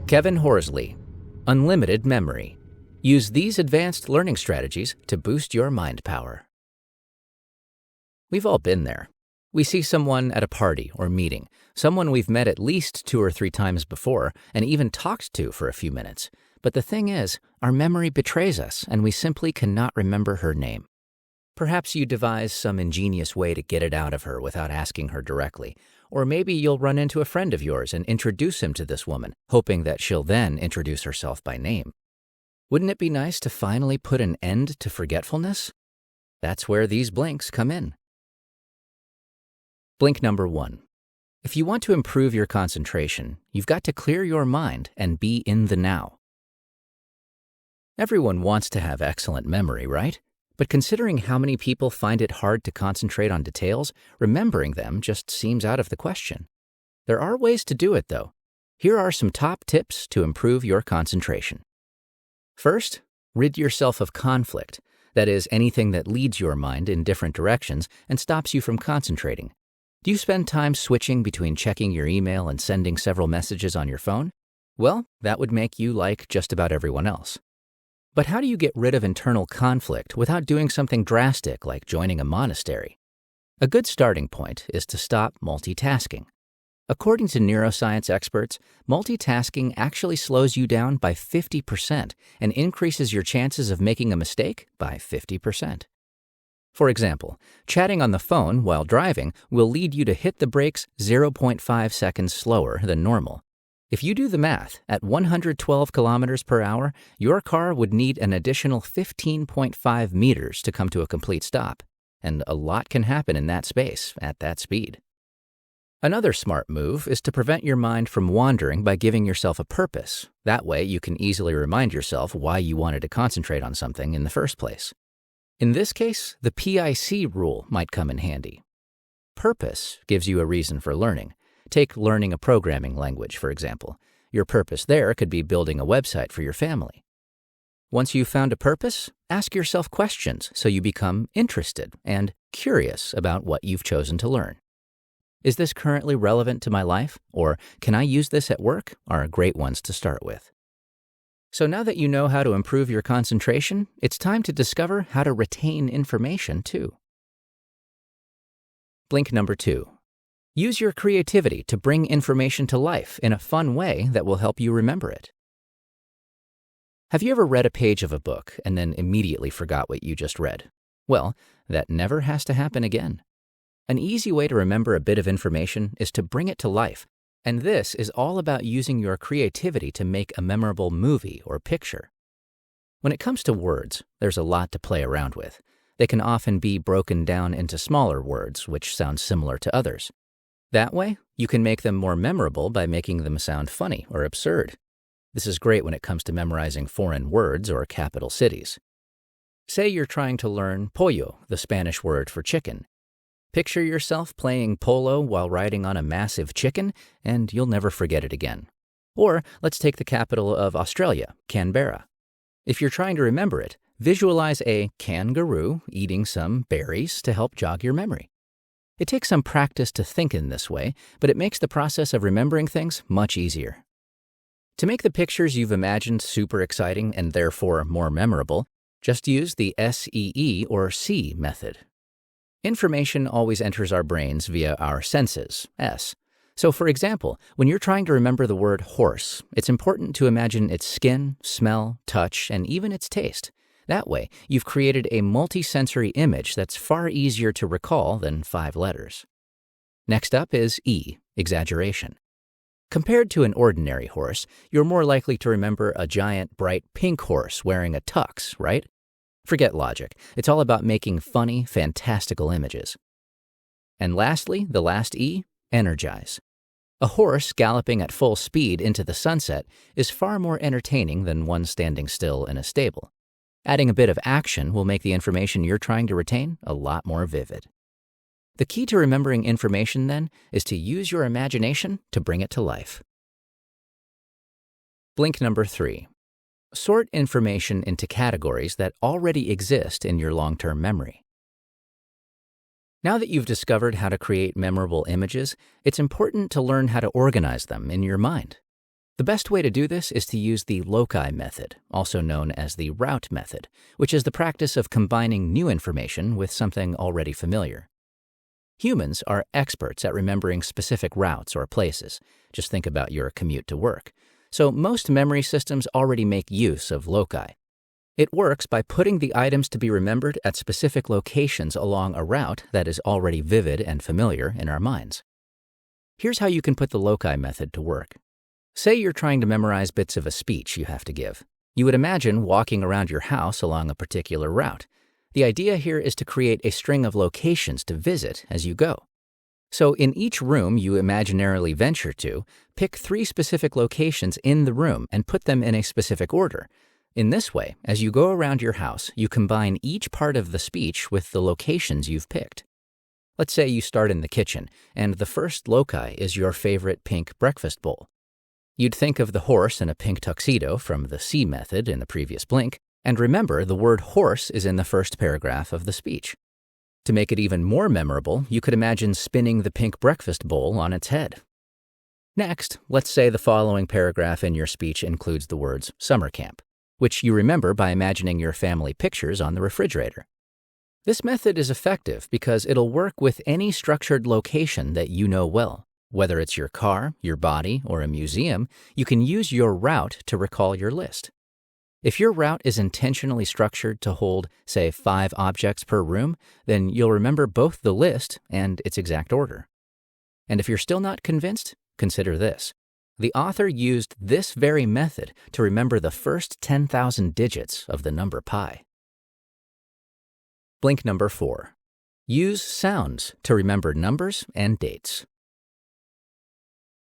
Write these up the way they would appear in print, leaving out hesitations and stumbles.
Kevin Horsley, Unlimited Memory. Use these advanced learning strategies to boost your mind power. We've all been there. We see someone at a party or meeting, someone we've met at least 2 or 3 times before and even talked to for a few minutes. But the thing is, our memory betrays us and we simply cannot remember her name. Perhaps you devise some ingenious way to get it out of her without asking her directly. Or maybe you'll run into a friend of yours and introduce him to this woman, hoping that she'll then introduce herself by name. Wouldn't it be nice to finally put an end to forgetfulness? That's where these blinks come in. Blink number 1. If you want to improve your concentration, you've got to clear your mind and be in the now. Everyone wants to have excellent memory, right? But considering how many people find it hard to concentrate on details, remembering them just seems out of the question. There are ways to do it, though. Here are some top tips to improve your concentration. First, rid yourself of conflict. That is, anything that leads your mind in different directions and stops you from concentrating. Do you spend time switching between checking your email and sending several messages on your phone? Well, that would make you like just about everyone else. But how do you get rid of internal conflict without doing something drastic like joining a monastery? A good starting point is to stop multitasking. According to neuroscience experts, multitasking actually slows you down by 50% and increases your chances of making a mistake by 50%. For example, chatting on the phone while driving will lead you to hit the brakes 0.5 seconds slower than normal. If you do the math, at 112 kilometers per hour, your car would need an additional 15.5 meters to come to a complete stop. And a lot can happen in that space at that speed. Another smart move is to prevent your mind from wandering by giving yourself a purpose. That way you can easily remind yourself why you wanted to concentrate on something in the first place. In this case, the PIC rule might come in handy. Purpose gives you a reason for learning. Take learning a programming language, for example. Your purpose there could be building a website for your family. Once you've found a purpose, ask yourself questions so you become interested and curious about what you've chosen to learn. Is this currently relevant to my life? Or can I use this at work? Are great ones to start with. So now that you know how to improve your concentration, it's time to discover how to retain information too. Blink number 2. Use your creativity to bring information to life in a fun way that will help you remember it. Have you ever read a page of a book and then immediately forgot what you just read? Well, that never has to happen again. An easy way to remember a bit of information is to bring it to life, and this is all about using your creativity to make a memorable movie or picture. When it comes to words, there's a lot to play around with. They can often be broken down into smaller words, which sound similar to others. That way, you can make them more memorable by making them sound funny or absurd. This is great when it comes to memorizing foreign words or capital cities. Say you're trying to learn pollo, the Spanish word for chicken. Picture yourself playing polo while riding on a massive chicken, and you'll never forget it again. Or let's take the capital of Australia, Canberra. If you're trying to remember it, visualize a kangaroo eating some berries to help jog your memory. It takes some practice to think in this way, but it makes the process of remembering things much easier. To make the pictures you've imagined super exciting and therefore more memorable, just use the SEE or C method. Information always enters our brains via our senses, S. So for example, when you're trying to remember the word horse, it's important to imagine its skin, smell, touch, and even its taste. That way, you've created a multi-sensory image that's far easier to recall than 5 letters. Next up is E, exaggeration. Compared to an ordinary horse, you're more likely to remember a giant, bright pink horse wearing a tux, right? Forget logic. It's all about making funny, fantastical images. And lastly, the last E, energize. A horse galloping at full speed into the sunset is far more entertaining than one standing still in a stable. Adding a bit of action will make the information you're trying to retain a lot more vivid. The key to remembering information, then, is to use your imagination to bring it to life. Blink number 3. Sort information into categories that already exist in your long-term memory. Now that you've discovered how to create memorable images, it's important to learn how to organize them in your mind. The best way to do this is to use the loci method, also known as the route method, which is the practice of combining new information with something already familiar. Humans are experts at remembering specific routes or places. Just think about your commute to work. So most memory systems already make use of loci. It works by putting the items to be remembered at specific locations along a route that is already vivid and familiar in our minds. Here's how you can put the loci method to work. Say you're trying to memorize bits of a speech you have to give. You would imagine walking around your house along a particular route. The idea here is to create a string of locations to visit as you go. So in each room you imaginarily venture to, pick 3 specific locations in the room and put them in a specific order. In this way, as you go around your house, you combine each part of the speech with the locations you've picked. Let's say you start in the kitchen, and the first loci is your favorite pink breakfast bowl. You'd think of the horse in a pink tuxedo from the C method in the previous blink, and remember the word horse is in the first paragraph of the speech. To make it even more memorable, you could imagine spinning the pink breakfast bowl on its head. Next, let's say the following paragraph in your speech includes the words summer camp, which you remember by imagining your family pictures on the refrigerator. This method is effective because it'll work with any structured location that you know well. Whether it's your car, your body, or a museum, you can use your route to recall your list. If your route is intentionally structured to hold, say, 5 objects per room, then you'll remember both the list and its exact order. And if you're still not convinced, consider this. The author used this very method to remember the first 10,000 digits of the number pi. Blink number 4. Use sounds to remember numbers and dates.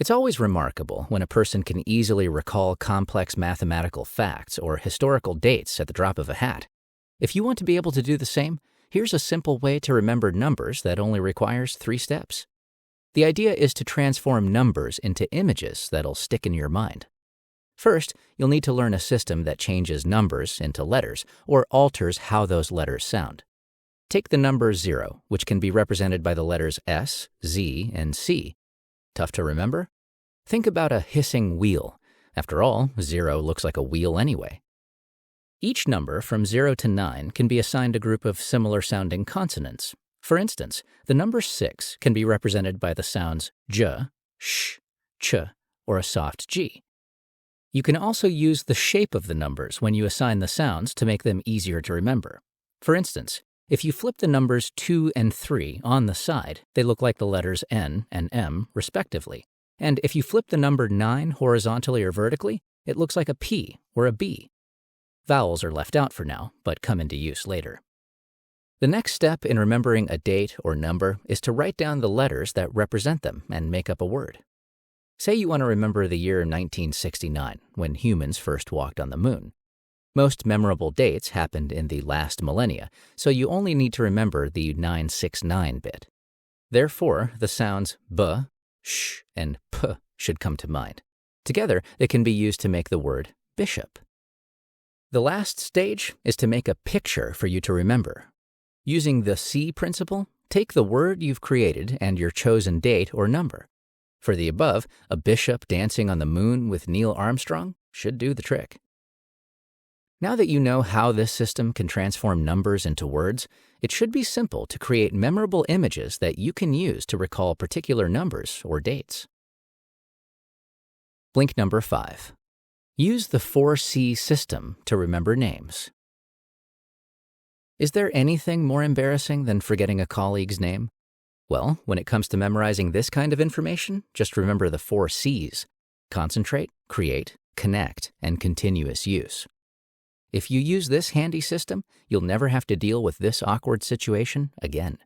It's always remarkable when a person can easily recall complex mathematical facts or historical dates at the drop of a hat. If you want to be able to do the same, here's a simple way to remember numbers that only requires 3 steps. The idea is to transform numbers into images that'll stick in your mind. First, you'll need to learn a system that changes numbers into letters or alters how those letters sound. Take the number 0, which can be represented by the letters S, Z, and C. Tough to remember? Think about a hissing wheel. After all, 0 looks like a wheel anyway. Each number from 0 to 9 can be assigned a group of similar-sounding consonants. For instance, the number 6 can be represented by the sounds j, sh, ch, or a soft g. You can also use the shape of the numbers when you assign the sounds to make them easier to remember. For instance, if you flip the numbers 2 and 3 on the side, they look like the letters N and M, respectively. And if you flip the number 9 horizontally or vertically, it looks like a P or a B. Vowels are left out for now, but come into use later. The next step in remembering a date or number is to write down the letters that represent them and make up a word. Say you want to remember the year 1969, when humans first walked on the moon. Most memorable dates happened in the last millennia, so you only need to remember the 969 bit. Therefore, the sounds b, sh, and p should come to mind. Together, they can be used to make the word bishop. The last stage is to make a picture for you to remember. Using the C principle, take the word you've created and your chosen date or number. For the above, a bishop dancing on the moon with Neil Armstrong should do the trick. Now that you know how this system can transform numbers into words, it should be simple to create memorable images that you can use to recall particular numbers or dates. Blink number 5. Use the 4C system to remember names. Is there anything more embarrassing than forgetting a colleague's name? Well, when it comes to memorizing this kind of information, just remember the 4 C's: concentrate, create, connect, and continuous use. If you use this handy system, you'll never have to deal with this awkward situation again.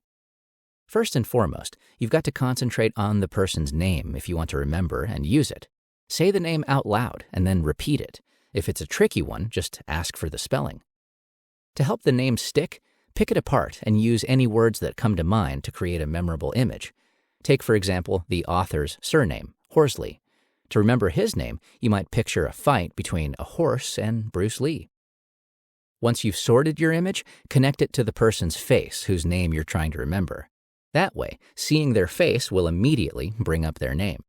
First and foremost, you've got to concentrate on the person's name if you want to remember and use it. Say the name out loud and then repeat it. If it's a tricky one, just ask for the spelling. To help the name stick, pick it apart and use any words that come to mind to create a memorable image. Take, for example, the author's surname, Horley. To remember his name, you might picture a fight between a horse and Bruce Lee. Once you've sorted your image, connect it to the person's face whose name you're trying to remember. That way, seeing their face will immediately bring up their name.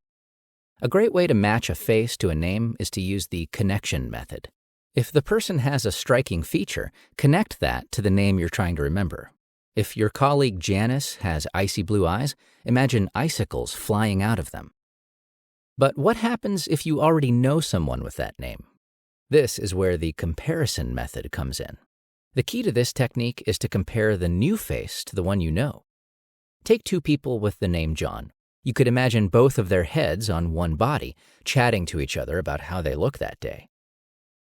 A great way to match a face to a name is to use the connection method. If the person has a striking feature, connect that to the name you're trying to remember. If your colleague Janice has icy blue eyes, imagine icicles flying out of them. But what happens if you already know someone with that name? This is where the comparison method comes in. The key to this technique is to compare the new face to the one you know. Take two people with the name John. You could imagine both of their heads on one body, chatting to each other about how they look that day.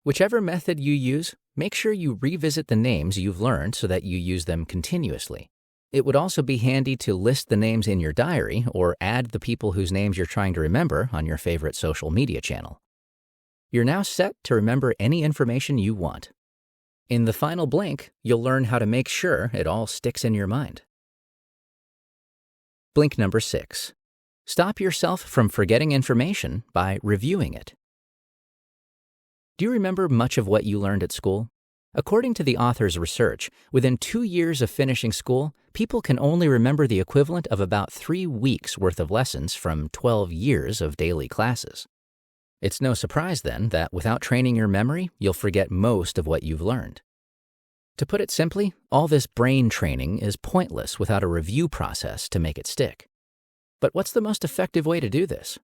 Whichever method you use, make sure you revisit the names you've learned so that you use them continuously. It would also be handy to list the names in your diary or add the people whose names you're trying to remember on your favorite social media channel. You're now set to remember any information you want. In the final blink, you'll learn how to make sure it all sticks in your mind. Blink number 6. Stop yourself from forgetting information by reviewing it. Do you remember much of what you learned at school? According to the author's research, within 2 years of finishing school, people can only remember the equivalent of about 3 weeks' worth of lessons from 12 years of daily classes. It's no surprise then that without training your memory, you'll forget most of what you've learned. To put it simply, all this brain training is pointless without a review process to make it stick. But what's the most effective way to do this?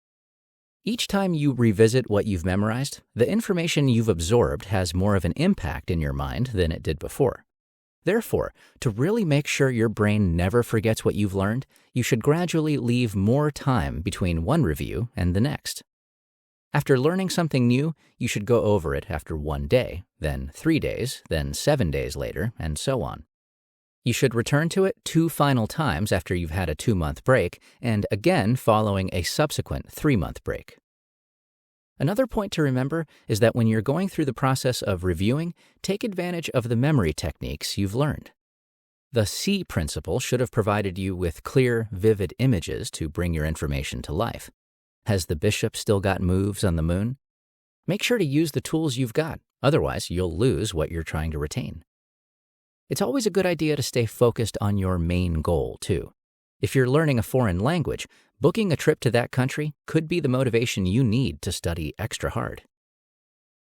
Each time you revisit what you've memorized, the information you've absorbed has more of an impact in your mind than it did before. Therefore, to really make sure your brain never forgets what you've learned, you should gradually leave more time between one review and the next. After learning something new, you should go over it after 1 day, then 3 days, then 7 days later, and so on. You should return to it 2 final times after you've had a 2-month break, and again following a subsequent 3-month break. Another point to remember is that when you're going through the process of reviewing, take advantage of the memory techniques you've learned. The C principle should have provided you with clear, vivid images to bring your information to life. Has the bishop still got moves on the moon? Make sure to use the tools you've got, otherwise you'll lose what you're trying to retain. It's always a good idea to stay focused on your main goal, too. If you're learning a foreign language, booking a trip to that country could be the motivation you need to study extra hard.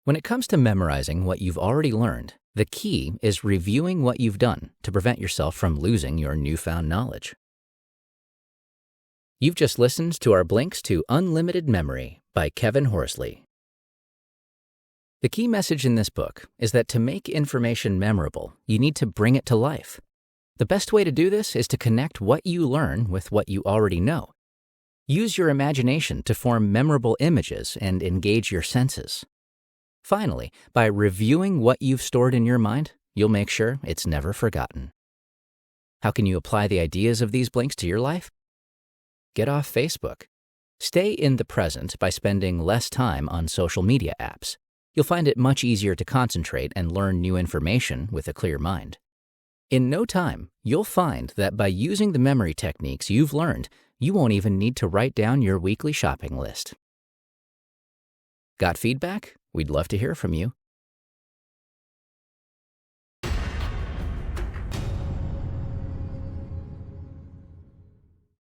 When it comes to memorizing what you've already learned, the key is reviewing what you've done to prevent yourself from losing your newfound knowledge. You've just listened to our Blinks to Unlimited Memory by Kevin Horsley. The key message in this book is that to make information memorable, you need to bring it to life. The best way to do this is to connect what you learn with what you already know. Use your imagination to form memorable images and engage your senses. Finally, by reviewing what you've stored in your mind, you'll make sure it's never forgotten. How can you apply the ideas of these Blinks to your life? Get off Facebook. Stay in the present by spending less time on social media apps. You'll find it much easier to concentrate and learn new information with a clear mind. In no time, you'll find that by using the memory techniques you've learned, you won't even need to write down your weekly shopping list. Got feedback? We'd love to hear from you.